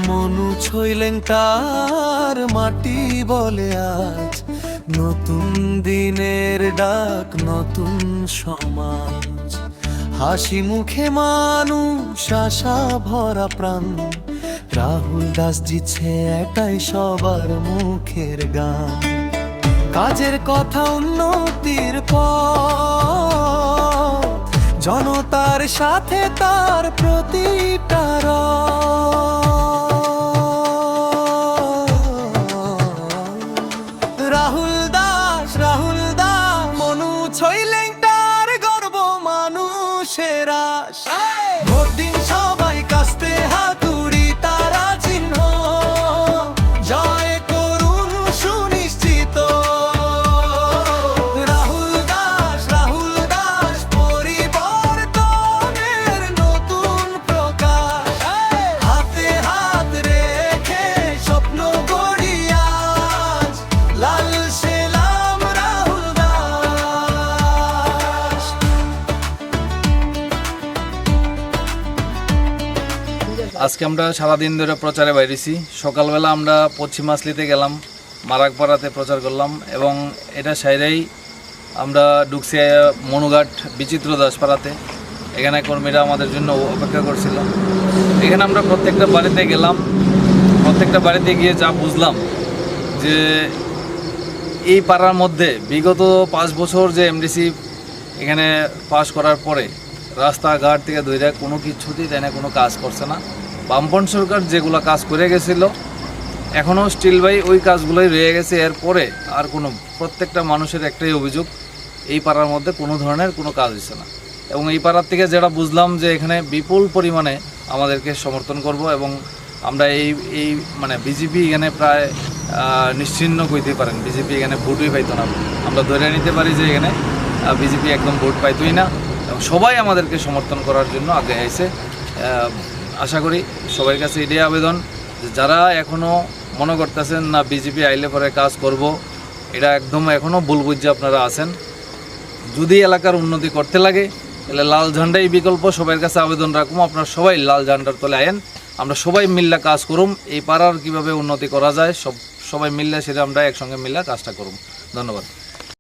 মনু ছইলেন তার মাটি বলে আজ নতুন দিনের ডাক, নতুন সমাজ। হাসি মুখে মানুষ, আশা ভরা প্রাণ। রাহুল দাস জিতছে একাই সবার মুখের গান। কাজের কথা, উন্নতির পথ, জনতার সাথে তার প্রতিটা রাহুল দাস মনু ছইলেন তার গর্ব মানুষের আশা। ভোট দিন সবাই কাস্তে হাতুড়ি তারা চিহ্ন, জয় করুন সুনিশ্চিত। রাহুল দাস পরিবর্তনের নতুন প্রকাশ। হাতে হাত রেখে স্বপ্ন গড়ি আজ, লাল সেলাম রাহুল দাস। আজকে আমরা সারাদিন ধরে প্রচারে বাইরেছি। সকালবেলা আমরা পশ্চিম মাসলিতে গেলাম, মারাকপাড়াতে প্রচার করলাম এবং এটা সাইরেই আমরা ঢুকছি মনুঘাট বিচিত্র দাসপাড়াতে। এখানে কর্মীরা আমাদের জন্য অপেক্ষা করছিল। এখানে আমরা প্রত্যেকটা বাড়িতে গেলাম। প্রত্যেকটা বাড়িতে গিয়ে যা বুঝলাম যে এই পাড়ার মধ্যে বিগত 5 বছর যে এমডিসি এখানে পাস করার পরে রাস্তাঘাট থেকে ধরে কোনো কিছুতেই তাই না কোনো কাজ করছে না। বামপন সরকার যেগুলো কাজ করে গেছিলো এখনও স্টিল বাই ওই কাজগুলোই রয়ে গেছে। এরপরে আর কোনো প্রত্যেকটা মানুষের একটাই অভিযোগ, এই পাড়ার মধ্যে কোনো ধরনের কোনো কাজ হচ্ছে না। এবং এই পাড়ার থেকে যেটা বুঝলাম যে এখানে বিপুল পরিমাণে আমাদেরকে সমর্থন করব এবং আমরা এই মানে বিজেপি এখানে প্রায় নিশ্চিহ্ন কইতে পারেন, বিজেপি এখানে ভোটই পাইতো না। আমরা ধরে নিতে পারি যে এখানে বিজেপি একদম ভোট পাইতোই না এবং সবাই আমাদেরকে সমর্থন করার জন্য আগে আইছে। আশা করি সবার কাছে এটাই আবেদন যে যারা এখনও মনে করতেছেন না বিজেপি আইলে পরে কাজ করব, এটা একদম এখনও ভুল বুঝে আপনারা আছেন। যদি এলাকার উন্নতি করতে লাগে তাহলে লাল ঝান্ডাই বিকল্প। সবার কাছে আবেদন রাখবো আপনারা সবাই লাল ঝান্ডার তলে আয়েন, আমরা সবাই মিল্লা কাজ করুম। এই পাড়ার কীভাবে উন্নতি করা যায় সবাই মিললে সেটা আমরা একসঙ্গে মিললে কাজটা করুম। ধন্যবাদ।